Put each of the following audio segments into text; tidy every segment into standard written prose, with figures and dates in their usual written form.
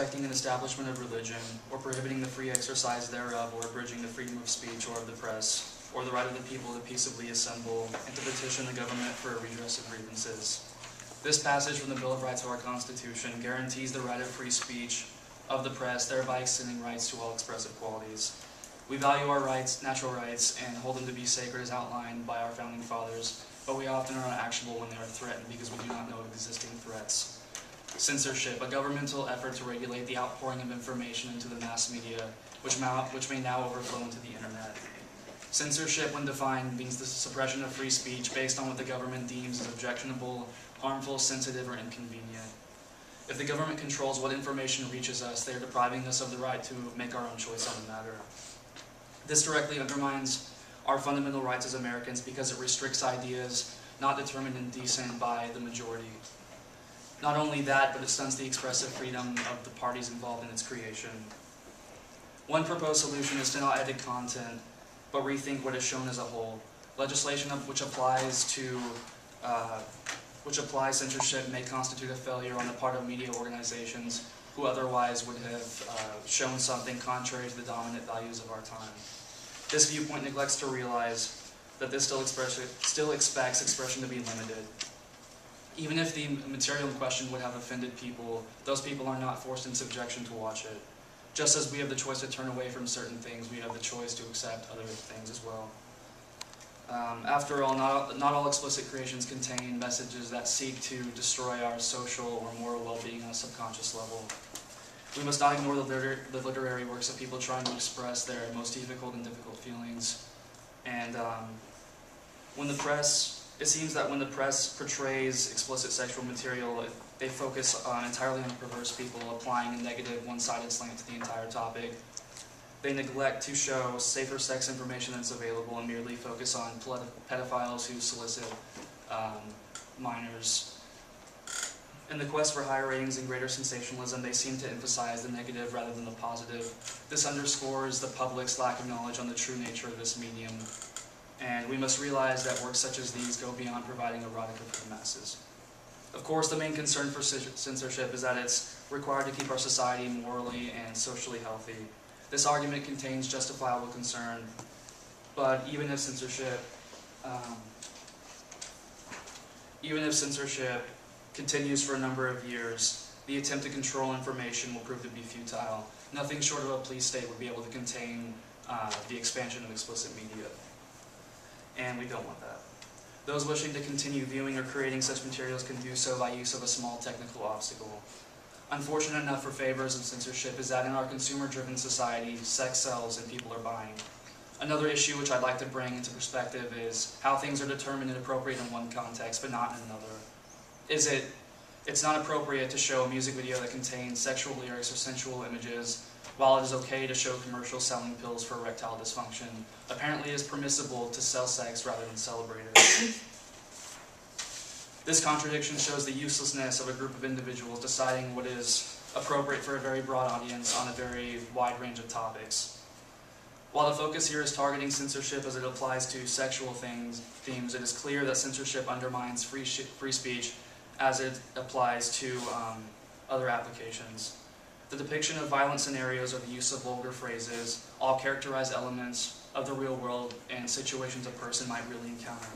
respecting an establishment of religion, or prohibiting the free exercise thereof, or abridging the freedom of speech or of the press, or the right of the people to peaceably assemble and to petition the government for a redress of grievances. This passage from the Bill of Rights of our Constitution guarantees the right of free speech of the press, thereby extending rights to all expressive qualities. We value our rights, natural rights, and hold them to be sacred as outlined by our founding fathers, but we often are unactionable when they are threatened because we do not know of existing threats. Censorship, a governmental effort to regulate the outpouring of information into the mass media, which may now overflow into the internet. Censorship, when defined, means the suppression of free speech based on what the government deems as objectionable, harmful, sensitive, or inconvenient. If the government controls what information reaches us, they are depriving us of the right to make our own choice on the matter. This directly undermines our fundamental rights as Americans because it restricts ideas not determined and decent by the majority. Not only that, but it stunts the expressive freedom of the parties involved in its creation. One proposed solution is to not edit content, but rethink what is shown as a whole. Legislation which applies censorship may constitute a failure on the part of media organizations who otherwise would have shown something contrary to the dominant values of our time. This viewpoint neglects to realize that this still expects expression to be limited. Even if the material in question would have offended people, those people are not forced in subjection to watch it. Just as we have the choice to turn away from certain things, we have the choice to accept other things as well. After all, not all explicit creations contain messages that seek to destroy our social or moral well-being on a subconscious level. We must not ignore the literary works of people trying to express their most difficult feelings. And it seems that when the press portrays explicit sexual material, they focus entirely on perverse people, applying a negative, one-sided slant to the entire topic. They neglect to show safer sex information that's available and merely focus on pedophiles who solicit minors. In the quest for higher ratings and greater sensationalism, they seem to emphasize the negative rather than the positive. This underscores the public's lack of knowledge on the true nature of this medium. And we must realize that works such as these go beyond providing erotica for the masses. Of course, the main concern for censorship is that it's required to keep our society morally and socially healthy. This argument contains justifiable concern, but even if censorship continues for a number of years, the attempt to control information will prove to be futile. Nothing short of a police state would be able to contain the expansion of explicit media. And we don't want that. Those wishing to continue viewing or creating such materials can do so by use of a small technical obstacle. Unfortunate enough for favors of censorship is that in our consumer-driven society, sex sells and people are buying. Another issue which I'd like to bring into perspective is how things are determined and appropriate in one context, but not in another. It's not appropriate to show a music video that contains sexual lyrics or sensual images, while it is okay to show commercials selling pills for erectile dysfunction. Apparently it is permissible to sell sex rather than celebrate it. This contradiction shows the uselessness of a group of individuals deciding what is appropriate for a very broad audience on a very wide range of topics. While the focus here is targeting censorship as it applies to sexual themes, it is clear that censorship undermines free speech as it applies to other applications. The depiction of violent scenarios or the use of vulgar phrases all characterize elements of the real world and situations a person might really encounter.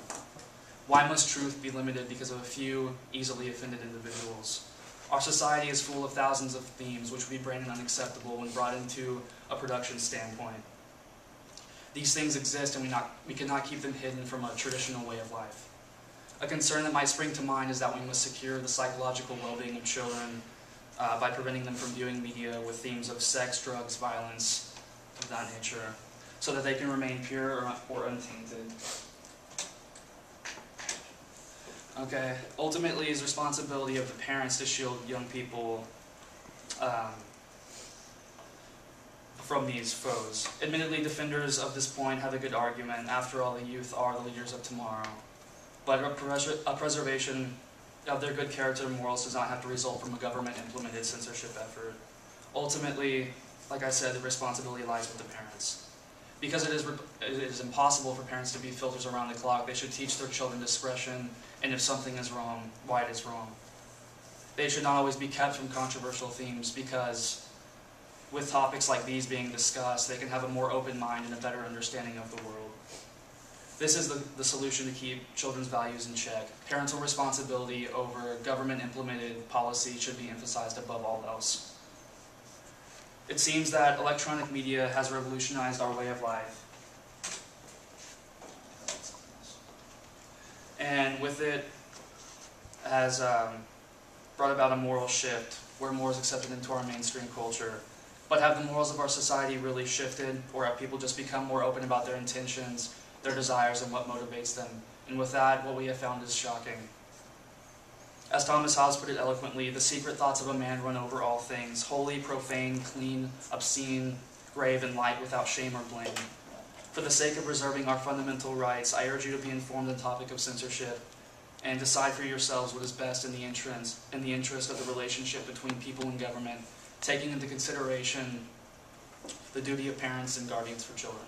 Why must truth be limited because of a few easily offended individuals? Our society is full of thousands of themes which would be branded unacceptable when brought into a production standpoint. These things exist and we cannot keep them hidden from a traditional way of life. A concern that might spring to mind is that we must secure the psychological well-being of children by preventing them from viewing media with themes of sex, drugs, violence, of that nature, so that they can remain pure or untainted. Okay, ultimately, it's the responsibility of the parents to shield young people from these foes. Admittedly, defenders of this point have a good argument. After all, the youth are the leaders of tomorrow. But a preservation of their good character and morals does not have to result from a government-implemented censorship effort. Ultimately, like I said, the responsibility lies with the parents. Because it is impossible for parents to be filters around the clock, they should teach their children discretion, and if something is wrong, why it is wrong. they should not always be kept from controversial themes, because with topics like these being discussed, they can have a more open mind and a better understanding of the world. This is the solution to keep children's values in check. Parental responsibility over government-implemented policy should be emphasized above all else. It seems that electronic media has revolutionized our way of life. And with it has brought about a moral shift where more is accepted into our mainstream culture. But have the morals of our society really shifted, or have people just become more open about their intentions, their desires, and what motivates them? And with that, what we have found is shocking. As Thomas Hobbes put it eloquently, the secret thoughts of a man run over all things, holy, profane, clean, obscene, grave, and light, without shame or blame. For the sake of preserving our fundamental rights, I urge you to be informed on the topic of censorship, and decide for yourselves what is best in the interest of the relationship between people and government, taking into consideration the duty of parents and guardians for children.